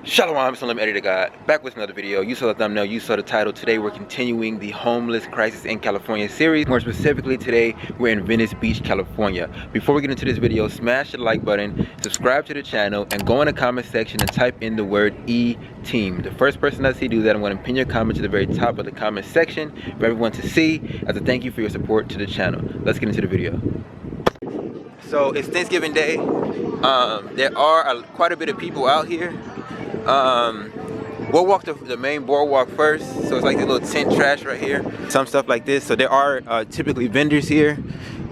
Shalom, Salam Editor God. Back with another video. You saw the thumbnail, you saw the title. Today we're continuing the Homeless Crisis in California series. More specifically, today we're in Venice Beach, California. Before we get into this video, smash the like button, subscribe to the channel, and go in the comment section and type in the word E-Team. The first person I see do that, I'm going to pin your comment to the very top of the comment section for everyone to see as a thank you for your support to the channel. Let's get into the video. So it's Thanksgiving Day. There are quite a bit of people out here. We'll walk the main boardwalk first. So it's like the little tent trash right here, some stuff like this. So there are typically vendors here.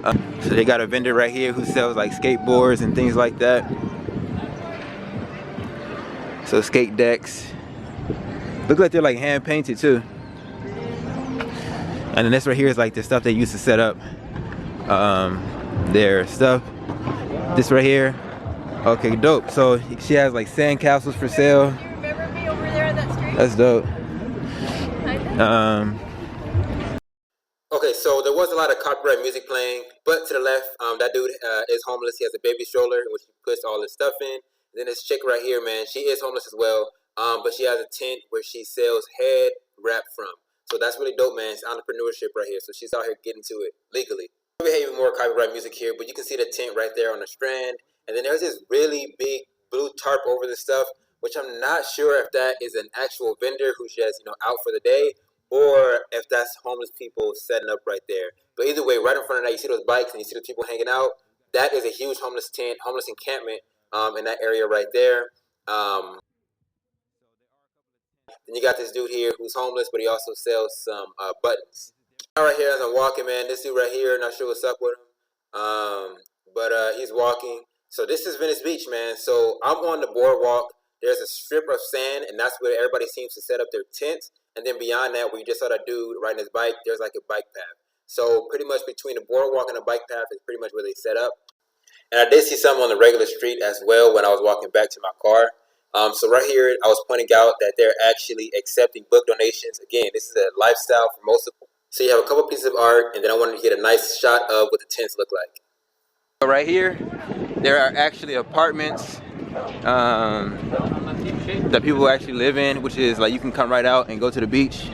So they got a vendor right here who sells like skateboards and things like that. So skate decks look like they're like hand painted too. And then this right here is like the stuff they used to set up their stuff. This right here, okay, dope. So she has like sand castles for sale. Remember me over there on that street? That's dope. Okay, so there was a lot of copyright music playing, but to the left, that dude is homeless. He has a baby stroller, which he puts all his stuff in. And then this chick right here, man, she is homeless as well, but she has a tent where she sells head wrap from. So that's really dope, man. It's entrepreneurship right here. So she's out here getting to it legally. We have even more copyright music here, but you can see the tent right there on the strand. And then there's this really big blue tarp over this stuff, which I'm not sure if that is an actual vendor who's just, out for the day, or if that's homeless people setting up right there. But either way, right in front of that, you see those bikes and you see the people hanging out. That is a huge homeless tent, homeless encampment in that area right there. Then you got this dude here who's homeless, but he also sells some buttons. All right, here as I'm walking, man, this dude right here, not sure what's up with him, but he's walking. So this is Venice Beach, man. So I'm on the boardwalk. There's a strip of sand, and that's where everybody seems to set up their tents. And then beyond that, where you just saw that dude riding his bike, there's like a bike path. So pretty much between the boardwalk and the bike path is pretty much where they set up. And I did see some on the regular street as well when I was walking back to my car. So right here, I was pointing out that they're actually accepting book donations. Again, this is a lifestyle for most of them. So you have a couple pieces of art, and then I wanted to get a nice shot of what the tents look like. So right here, there are actually apartments that people actually live in, which is like you can come right out and go to the beach.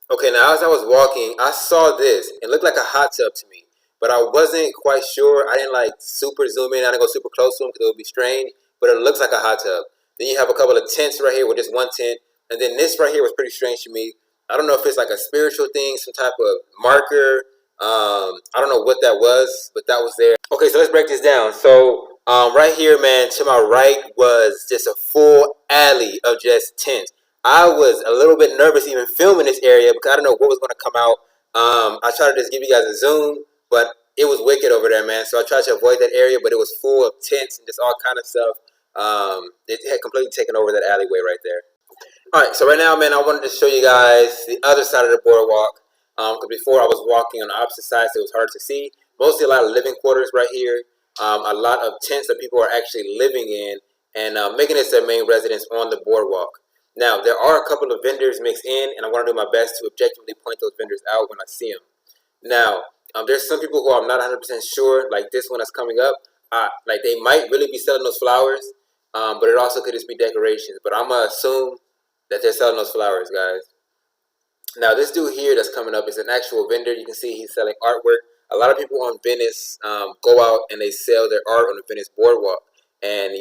Okay, now as I was walking, I saw this. It looked like a hot tub to me, but I wasn't quite sure. I didn't like super zoom in. I didn't go super close to them because it would be strange, but it looks like a hot tub. Then you have a couple of tents right here with just one tent, and then this right here was pretty strange to me. I don't know if it's like a spiritual thing, some type of marker. I don't know what that was, but that was there. Okay, so let's break this down. So right here, man, to my right was just a full alley of just tents. I was a little bit nervous even filming this area because I don't know what was going to come out. I tried to just give you guys a zoom, but it was wicked over there, man. So I tried to avoid that area, but it was full of tents and just all kind of stuff. It had completely taken over that alleyway right there. All right, so right now, man, I wanted to show you guys the other side of the boardwalk. Because before I was walking on the opposite side, so it was hard to see. Mostly a lot of living quarters right here. A lot of tents that people are actually living in and making this their main residence on the boardwalk. Now, there are a couple of vendors mixed in, and I want to do my best to objectively point those vendors out when I see them. Now, there's some people who I'm not 100% sure, like this one that's coming up. Like they might really be selling those flowers, but it also could just be decorations. But I'm going to assume that they're selling those flowers, guys. Now, this dude here that's coming up is an actual vendor. You can see he's selling artwork. A lot of people on Venice go out and they sell their art on the Venice Boardwalk. And,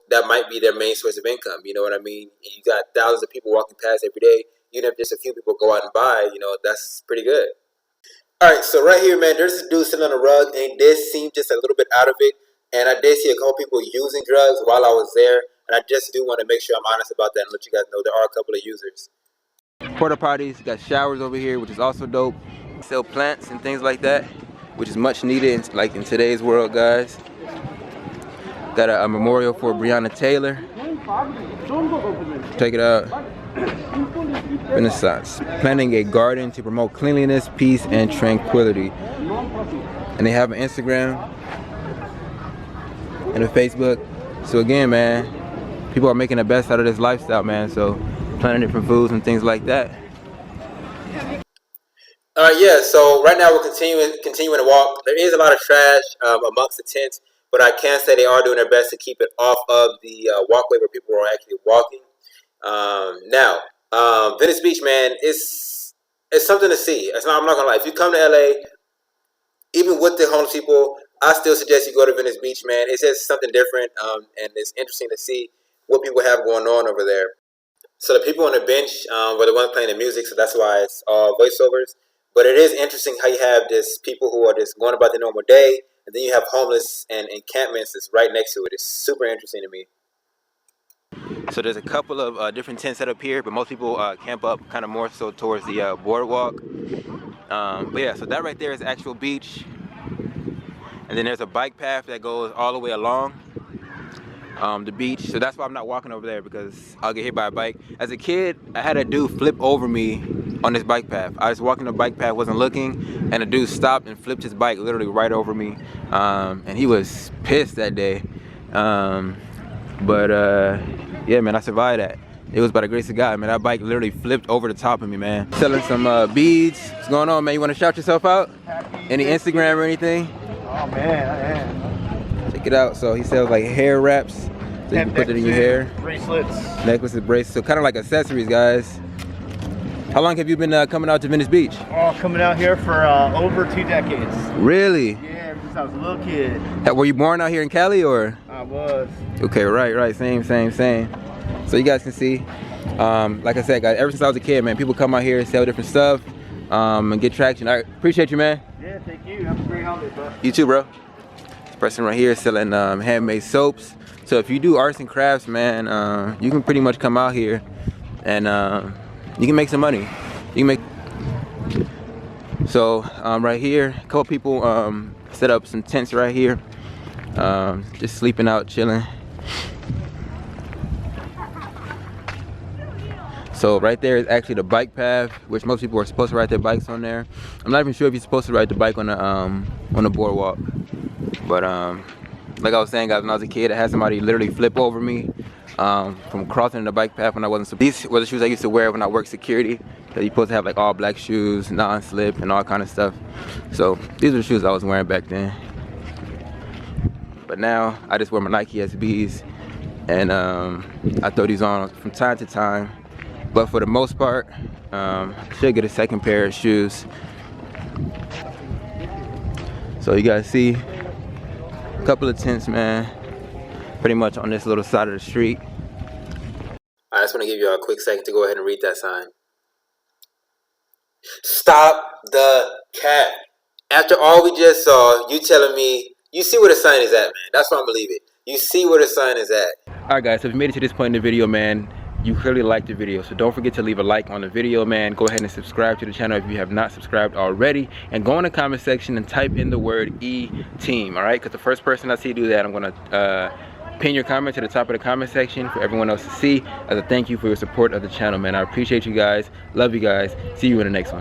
that might be their main source of income. You know what I mean? You got thousands of people walking past every day. Even if just a few people go out and buy, that's pretty good. All right, so right here, man, there's this dude sitting on a rug, and he did seem just a little bit out of it. And I did see a couple people using drugs while I was there. And I just do want to make sure I'm honest about that and let you guys know there are a couple of users. Porta potties, got showers over here, which is also dope. Sell plants and things like that, which is much needed in today's world, guys. Got a memorial for Breonna Taylor. Check it out. Renaissance. Planting a garden to promote cleanliness, peace, and tranquility. And they have an Instagram and a Facebook. So again, man, people are making the best out of this lifestyle, man. So planting different foods and things like that. Yeah, so right now we're continuing to walk. There is a lot of trash amongst the tents, but I can say they are doing their best to keep it off of the walkway where people are actually walking. Venice Beach, man, it's something to see. I'm not gonna lie. If you come to LA, even with the homeless people, I still suggest you go to Venice Beach, man. It's just something different, and it's interesting to see what people have going on over there. So the people on the bench were the ones playing the music, so that's why it's all voiceovers. But it is interesting how you have this people who are just going about their normal day, and then you have homeless and encampments that's right next to it. It's super interesting to me. So there's a couple of different tents set up here, but most people camp up kind of more so towards the boardwalk. But yeah, so that right there is actual beach. And then there's a bike path that goes all the way along the beach. So that's why I'm not walking over there, because I'll get hit by a bike. As a kid, I had a dude flip over me on this bike path. I was walking the bike path, wasn't looking, and a dude stopped and flipped his bike literally right over me. And he was pissed that day. Yeah, man, I survived that. It was by the grace of God, man. That bike literally flipped over the top of me, man. Selling some beads. What's going on, man? You want to shout yourself out? Any Instagram or anything? Oh man, I am. Check it out. So he sells like hair wraps, so you can put it in your hair. Bracelets. Necklaces, bracelets. So kind of like accessories, guys. How long have you been coming out to Venice Beach? Oh, coming out here for over 2 decades. Really? Yeah, since I was a little kid. Were you born out here in Cali, or? I was. Okay, right. Same. So you guys can see, like I said, guys, ever since I was a kid, man, people come out here and sell different stuff and get traction. I appreciate you, man. Yeah, thank you. Have a great holiday, bro. You too, bro. This person right here is selling handmade soaps. So if you do arts and crafts, man, you can pretty much come out here and you can make some money. You can make. So right here, a couple people set up some tents right here, just sleeping out, chilling. So right there is actually the bike path, which most people are supposed to ride their bikes on there. I'm not even sure if you're supposed to ride the bike on the boardwalk. But like I was saying, guys, when I was a kid, I had somebody literally flip over me from crossing the bike path when I wasn't supposed. These were the shoes I used to wear when I worked security. That you're supposed to have like all black shoes, non-slip, and all kind of stuff. So these are the shoes I was wearing back then. But now I just wear my Nike SBs, and I throw these on from time to time. But for the most part, should get a second pair of shoes. So you guys see a couple of tents, man, pretty much on this little side of the street. I just want to give you a quick second to go ahead and read that sign. Stop the cap. After all we just saw, you telling me, you see where the sign is at, man. That's why I'm gonna leave it. You see where the sign is at. Alright guys, so if you made it to this point in the video, man, you clearly liked the video, so don't forget to leave a like on the video, man. Go ahead and subscribe to the channel if you have not subscribed already, and go in the comment section and type in the word E-team, all right? Because the first person I see do that, I'm gonna pin your comment to the top of the comment section for everyone else to see as a thank you for your support of the channel, man. I appreciate you guys, love you guys, see you in the next one.